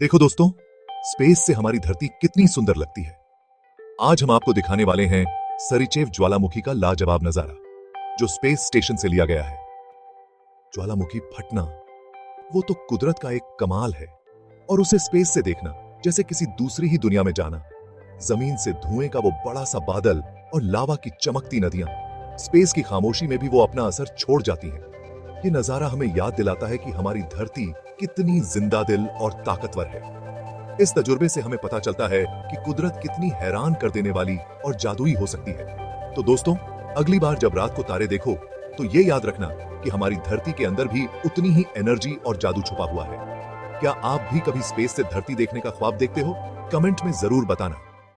देखो दोस्तों, स्पेस से हमारी धरती कितनी सुंदर लगती है। आज हम आपको दिखाने वाले हैं सरिचेव ज्वालामुखी का लाजवाब नजारा, जो स्पेस स्टेशन से लिया गया है। ज्वालामुखी फटना वो तो कुदरत का एक कमाल है, और उसे स्पेस से देखना जैसे किसी दूसरी ही दुनिया में जाना। जमीन से धुएं का वो बड़ा सा बादल और लावा की चमकती नदियां, स्पेस की खामोशी में भी वो अपना असर छोड़ जाती हैं। ये नजारा हमें याद दिलाता है कि हमारी धरती कितनी जिंदा दिल और ताकतवर है। इस तजुर्बे से हमें पता चलता है कि कुदरत कितनी हैरान कर देने वाली और जादुई हो सकती है। तो दोस्तों, अगली बार जब रात को तारे देखो तो ये याद रखना कि हमारी धरती के अंदर भी उतनी ही एनर्जी और जादू छुपा हुआ है। क्या आप भी कभी स्पेस से धरती देखने का ख्वाब देखते हो? कमेंट में जरूर बताना।